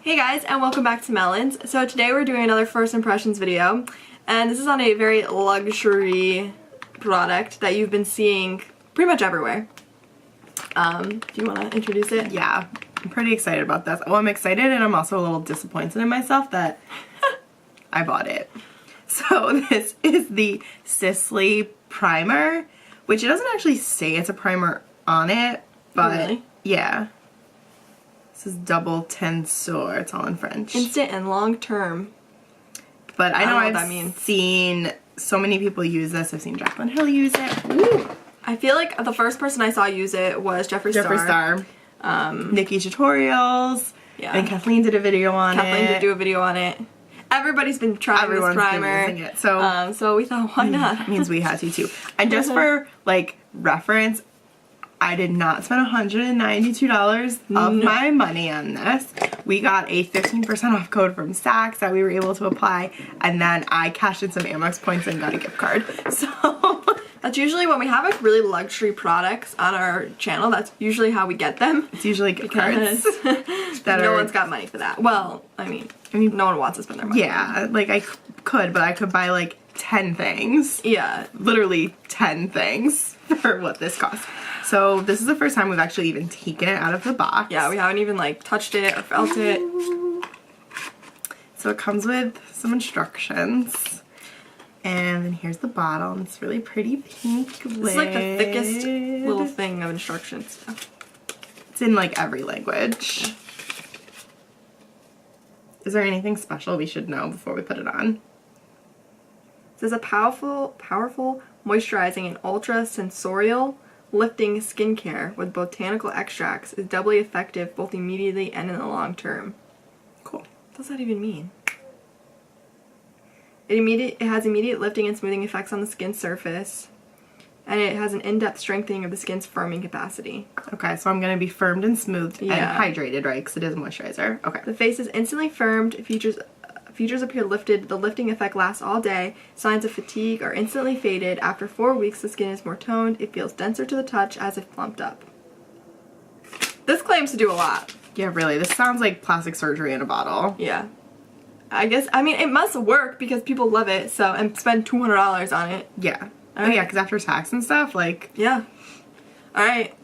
Hey guys, and welcome back to Mellyns. So today we're doing another first impressions video, and this is on a very luxury product that you've been seeing pretty much everywhere. Do you want to introduce it? Yeah, I'm pretty excited about this. Oh, I'm excited and I'm also a little disappointed in myself that I bought it. So this is the Sisley primer, which it doesn't actually say it's a primer on it, but really? Yeah. This is double tensor, it's all in French. Instant and long term. But I know I've seen so many people use this. I've seen Jaclyn Hill use it. Ooh. I feel like the first person I saw use it was Jeffree Star. Nikki Tutorials. Yeah. And Kathleen did a video on it. Kathleen did do a video on it. Everybody's been trying this primer. Been using it. So we thought, why not? That means we had to too. And just for like reference, I did not spend $192 of my money on this. We got a 15% off code from Saks that we were able to apply, and then I cashed in some Amex points and got a gift card. So that's usually when we have like really luxury products on our channel. That's usually how we get them. It's usually gift cards. No one's got money for that. Well, I mean, no one wants to spend their money. Yeah, like I could, but I could buy like 10 things. Yeah. Literally 10 things for what this costs. So this is the first time we've actually even taken it out of the box. Yeah, we haven't even like touched it or felt it. So it comes with some instructions. And then here's the bottle. It's really pretty pink lid. This is like the thickest little thing of instructions. It's in like every language. Is there anything special we should know before we put it on? It says a powerful, moisturizing and ultra sensorial lifting skincare with botanical extracts is doubly effective both immediately and in the long term. Cool. What does that even mean? It has immediate lifting and smoothing effects on the skin surface, and it has an in-depth strengthening of the skin's firming capacity. Okay, so I'm going to be firmed and smoothed and hydrated, right? Because it is a moisturizer. Okay. The face is instantly firmed. Features appear lifted. The lifting effect lasts all day. Signs of fatigue are instantly faded. After 4 weeks, the skin is more toned. It feels denser to the touch, as if plumped up. This claims to do a lot. Yeah, really. This sounds like plastic surgery in a bottle. Yeah. I mean, it must work because people love it, so, and spend $200 on it. Yeah. Oh, yeah, because after tax and stuff, like... Yeah. Alright.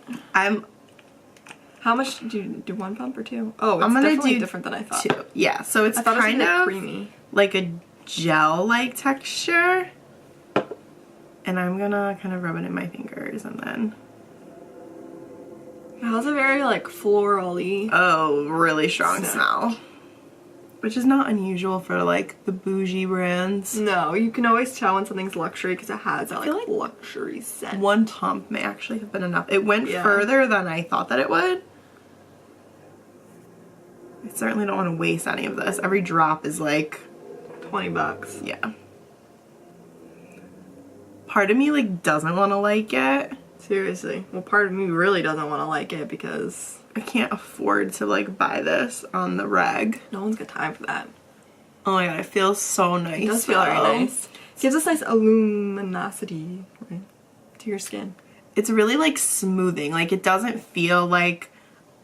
How much do you do? 1 pump or 2? Oh, it's definitely different than I thought. 2. Yeah, so it's kind of creamy, like a gel-like texture. And I'm gonna kind of rub it in my fingers and then... It has a very like floral-y. Oh, really strong smell. Which is not unusual for like the bougie brands. No, you can always tell when something's luxury because it has that like luxury scent. 1 pump may actually have been enough. It went further than I thought that it would. I certainly don't want to waste any of this. Every drop is like $20. Yeah. Part of me like doesn't want to like it. Seriously. Well, part of me really doesn't want to like it because I can't afford to like buy this on the reg. No one's got time for that. Oh my god, it feels so nice. It does feel very nice. It gives us nice luminosity to your skin. It's really like smoothing. Like it doesn't feel like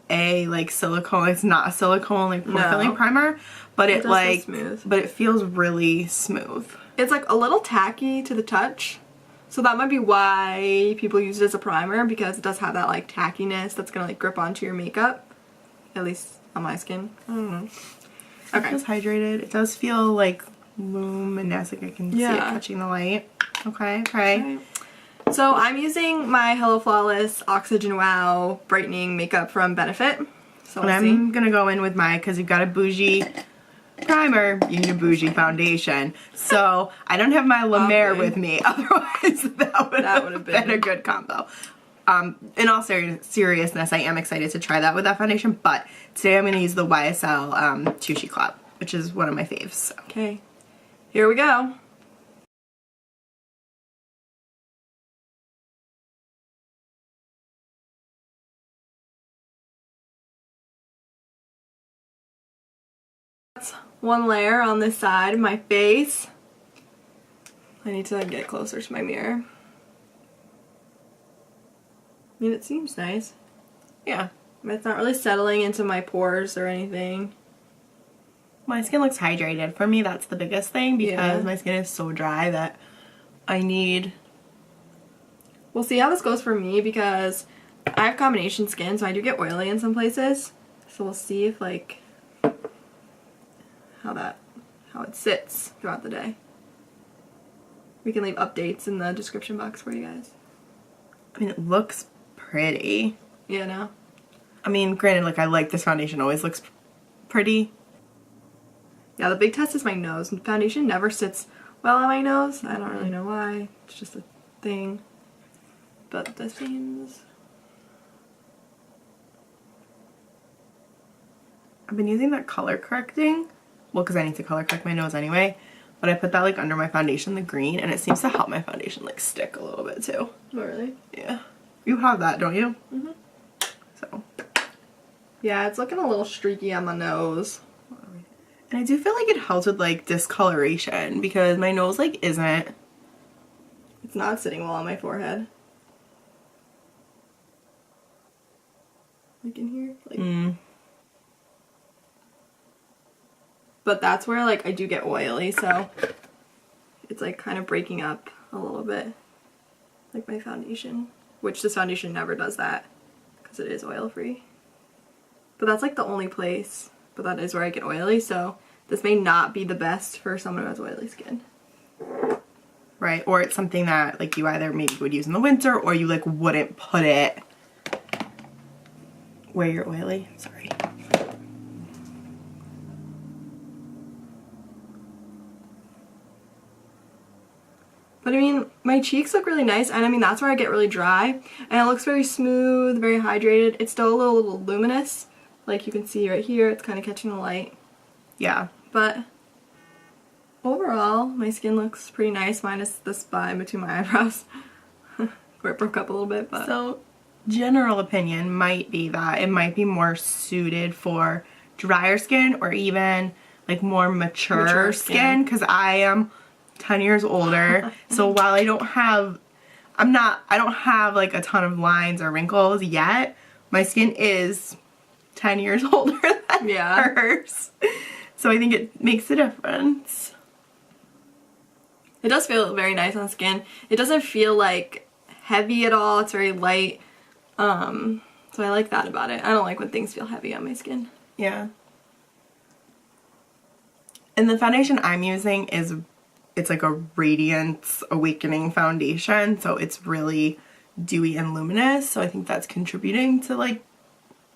a like silicone. It's not a silicone like pore filling primer, but it like smooth. But it feels really smooth. It's like a little tacky to the touch. So that might be why people use it as a primer, because it does have that like tackiness that's gonna like grip onto your makeup. At least on my skin. I don't know. Okay. It feels hydrated. It does feel like luminous, like I can see it catching the light. Okay, okay. So I'm using my Hello Flawless Oxygen Wow Brightening Makeup from Benefit. So and I'm gonna go in with my, because you've got a bougie primer, you need a bougie foundation. So I don't have my La Mer with me, otherwise that would have been a good combo. In all seriousness, I am excited to try that with that foundation, but today I'm going to use the YSL Tushy Club, which is one of my faves. So. Okay, here we go. That's 1 layer on this side of my face. I need to get closer to my mirror. I mean, it seems nice. Yeah. But it's not really settling into my pores or anything. My skin looks hydrated. For me, that's the biggest thing because my skin is so dry that I need... We'll see how this goes for me because I have combination skin, so I do get oily in some places. So we'll see if, like, how it sits throughout the day. We can leave updates in the description box for you guys. I mean, it looks pretty. Yeah, no? I mean, granted, like, I like this foundation. Always looks pretty. Yeah, the big test is my nose. Foundation never sits well on my nose. I don't really know why. It's just a thing. But this seems... I've been using that color correcting. Well, because I need to color correct my nose anyway. But I put that, like, under my foundation, the green, and it seems to help my foundation, like, stick a little bit, too. Oh, really? Yeah. You have that, don't you? Mm-hmm. So. Yeah, it's looking a little streaky on my nose. And I do feel like it helps with, like, discoloration because my nose, like, isn't... It's not sitting well on my forehead. Like in here? Like... But that's where, like, I do get oily, so it's, like, kind of breaking up a little bit. Like my foundation. Which this foundation never does that because it is oil-free. But that's, like, the only place. But that is where I get oily, so this may not be the best for someone who has oily skin. Right, or it's something that, like, you either maybe would use in the winter or you, like, wouldn't put it where you're oily. Sorry. But I mean, my cheeks look really nice, and I mean, that's where I get really dry. And it looks very smooth, very hydrated. It's still a little luminous. Like you can see right here, it's kind of catching the light. Yeah. But overall, my skin looks pretty nice, minus the spot in between my eyebrows. Where it broke up a little bit, but... So, general opinion might be that it might be more suited for drier skin or even, like, more mature skin, because I am 10 years older. So while I don't have like a ton of lines or wrinkles yet, my skin is 10 years older than hers. So I think it makes a difference. It does feel very nice on skin. It doesn't feel like heavy at all. It's very light. So I like that about it. I don't like when things feel heavy on my skin. Yeah. And the foundation I'm using it's like a Radiance Awakening foundation, so it's really dewy and luminous, so I think that's contributing to, like,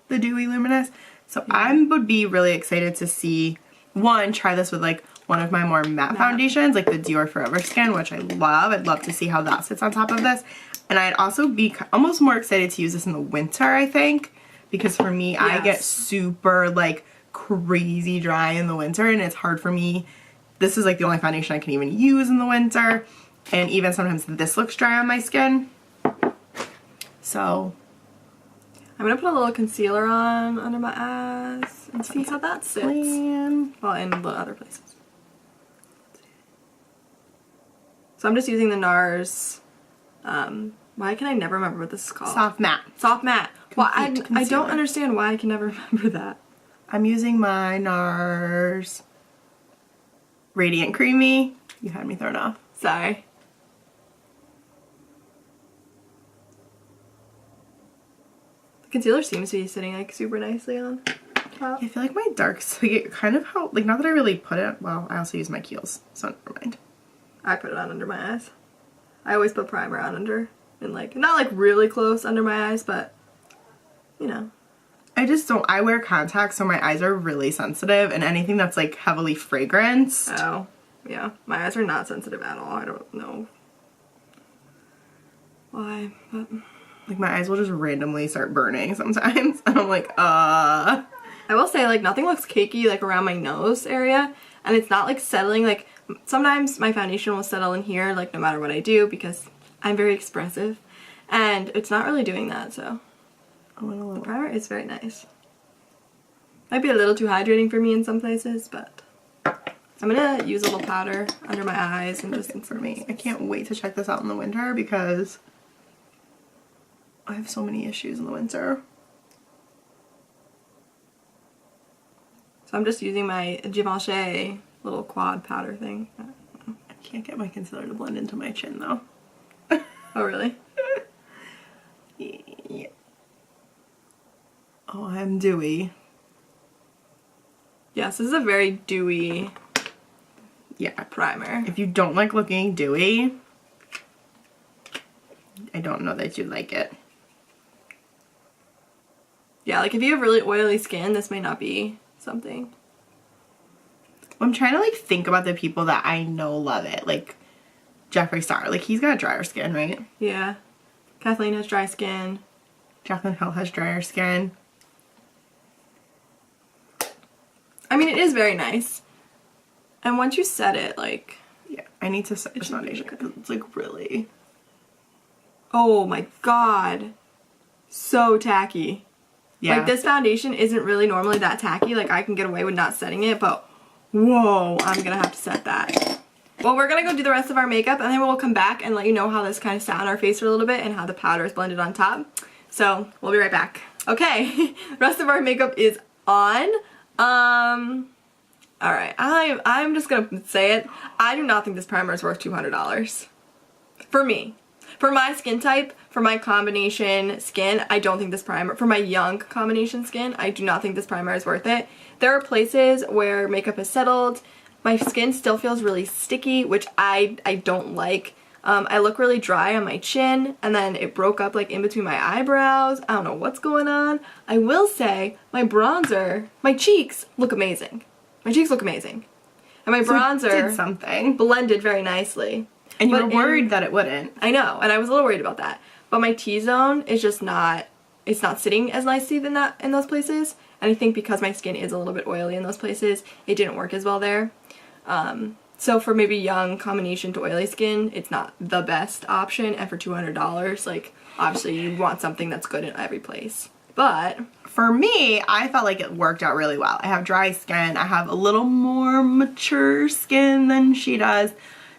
the dewy luminous. So I would be really excited to see, one, try this with, like, one of my more matte foundations, like the Dior Forever Skin, which I love. I'd love to see how that sits on top of this. And I'd also be almost more excited to use this in the winter, I think, because for me, I get super, like, crazy dry in the winter, and it's hard for me. This is, like, the only foundation I can even use in the winter. And even sometimes this looks dry on my skin. So I'm going to put a little concealer on under my eyes and see how that sits. Well, in the other places. So I'm just using the NARS. Why can I never remember what this is called? Soft Matte. Soft Matte. Well, I don't understand why I can never remember that. I'm using my NARS Radiant Creamy. You had me thrown off. Sorry. The concealer seems to be sitting, like, super nicely on top. I feel like my darks, like, it kind of helped. Like, not that I really put it. Well, I also use my Kiehl's, so never mind. I put it on under my eyes. I always put primer on under, and, like, not, like, really close under my eyes, but, you know. I just don't, I wear contacts, so my eyes are really sensitive, and anything that's, like, heavily fragranced. Oh, yeah. My eyes are not sensitive at all. I don't know why, but... Like, my eyes will just randomly start burning sometimes, and I'm like, I will say, like, nothing looks cakey, like, around my nose area, and it's not, like, settling, like, sometimes my foundation will settle in here, like, no matter what I do, because I'm very expressive, and it's not really doing that, so... The primer is very nice. Might be a little too hydrating for me in some places, but I'm gonna use a little powder under my eyes and just for me. I can't wait to check this out in the winter because I have so many issues in the winter. So I'm just using my Givenchy little quad powder thing. I can't get my concealer to blend into my chin though. Oh, really? Yeah. Oh, I'm dewy. Yes, this is a very dewy primer. If you don't like looking dewy, I don't know that you'd like it. Yeah, like if you have really oily skin, this may not be something. I'm trying to like think about the people that I know love it. Like Jeffree Star, like he's got drier skin, right? Yeah. Kathleen has dry skin. Jaclyn Hill has drier skin. I mean, it is very nice. And once you set it, like... Yeah, I need to set this foundation because it's like really... Oh my god. So tacky. Yeah. Like this foundation isn't really normally that tacky. Like I can get away with not setting it, but whoa, I'm gonna have to set that. Well, we're gonna go do the rest of our makeup and then we'll come back and let you know how this kind of sat on our face for a little bit and how the powder is blended on top. So we'll be right back. Okay, the rest of our makeup is on. Alright, I'm just gonna say it. I do not think this primer is worth $200. For me. For my skin type, for my combination skin, I don't think this primer, for my young combination skin, I do not think this primer is worth it. There are places where makeup has settled. My skin still feels really sticky, which I don't like. I look really dry on my chin, and then it broke up like in between my eyebrows. I don't know what's going on. I will say, my bronzer, my cheeks look amazing. My cheeks look amazing. And my bronzer did something. Blended very nicely. And you were worried that it wouldn't. I know, and I was a little worried about that. But my T-zone is just not, it's not sitting as nicely in those places. And I think because my skin is a little bit oily in those places, it didn't work as well there. So for maybe young combination to oily skin, it's not the best option. And for $200, like, obviously you want something that's good in every place. But for me, I felt like it worked out really well. I have dry skin. I have a little more mature skin than she does.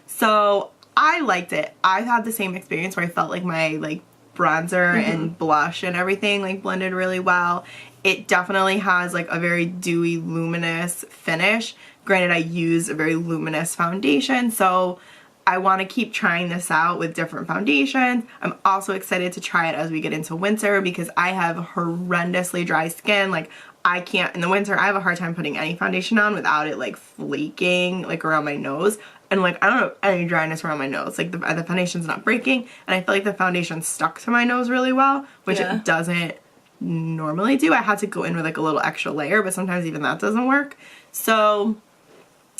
So I liked it. I had the same experience where I felt like my like bronzer and blush and everything like blended really well. It definitely has like a very dewy, luminous finish. Granted, I use a very luminous foundation, so I want to keep trying this out with different foundations. I'm also excited to try it as we get into winter because I have horrendously dry skin. Like I can't, in the winter, I have a hard time putting any foundation on without it like flaking like around my nose. And like, I don't have any dryness around my nose. Like the foundation's not breaking. And I feel like the foundation stuck to my nose really well, which it doesn't normally do. I had to go in with like a little extra layer, but sometimes even that doesn't work. So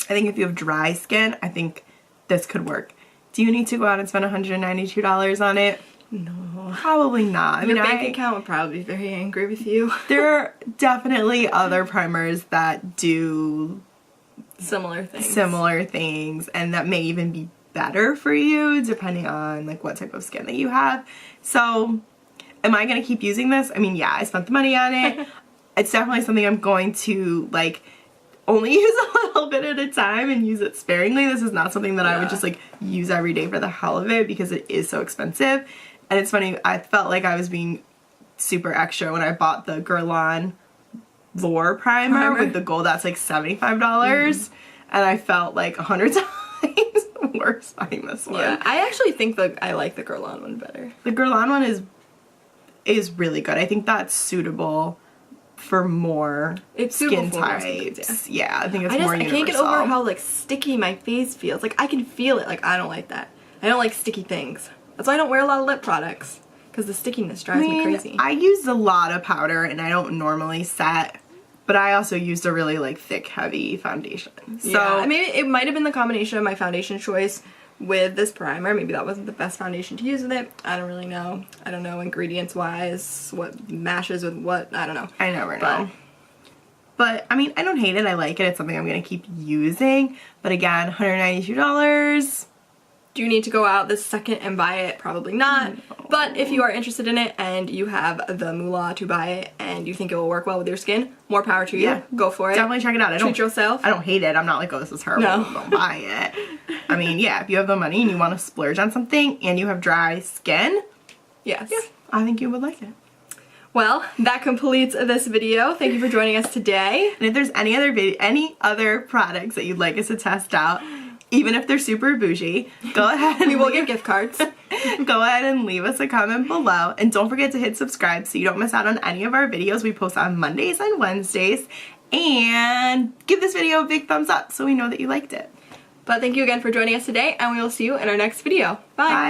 I think if you have dry skin, I think this could work. Do you need to go out and spend $192 on it? No. Probably not. I mean, your bank account would probably be very angry with you. There are definitely other primers that do similar things and that may even be better for you depending on like what type of skin that you have. So am I going to keep using this? I mean, yeah, I spent the money on it. It's definitely something I'm going to like only use a little bit at a time and use it sparingly. This is not something that I would just like use every day for the hell of it because it is so expensive. And it's funny, I felt like I was being super extra when I bought the Guerlain Lure primer with the gold. That's like $75 and I felt like 100 times worse buying this one. Yeah, I actually think I like the Guerlain one better. The Guerlain one is really good. I think that's suitable for more skin types. Yeah, I think it's more universal. I can't get over how like sticky my face feels. Like I can feel it. Like I don't like that. I don't like sticky things. That's why I don't wear a lot of lip products because the stickiness drives me crazy. I used a lot of powder and I don't normally set, but I also used a really like thick, heavy foundation. So I mean, it might have been the combination of my foundation choice with this primer. Maybe that wasn't the best foundation to use with it. I don't really know. I don't know ingredients wise what mashes with what. I don't know. I never know. But I mean, I don't hate it. I like it. It's something I'm going to keep using. But again, $192. Do you need to go out this second and buy it? Probably not. No. But if you are interested in it and you have the moolah to buy it and you think it will work well with your skin, more power to you. Yeah. Go for it. Definitely check it out. Treat yourself. I don't hate it. I'm not like, oh, this is horrible. No. Don't buy it. I mean, yeah, if you have the money and you want to splurge on something and you have dry skin, yes, I think you would like it. Well, that completes this video. Thank you for joining us today. And if there's any other products that you'd like us to test out, even if they're super bougie, go ahead and we will give gift cards. Go ahead and leave us a comment below. And don't forget to hit subscribe so you don't miss out on any of our videos. We post on Mondays and Wednesdays. And give this video a big thumbs up so we know that you liked it. But thank you again for joining us today, and we will see you in our next video. Bye!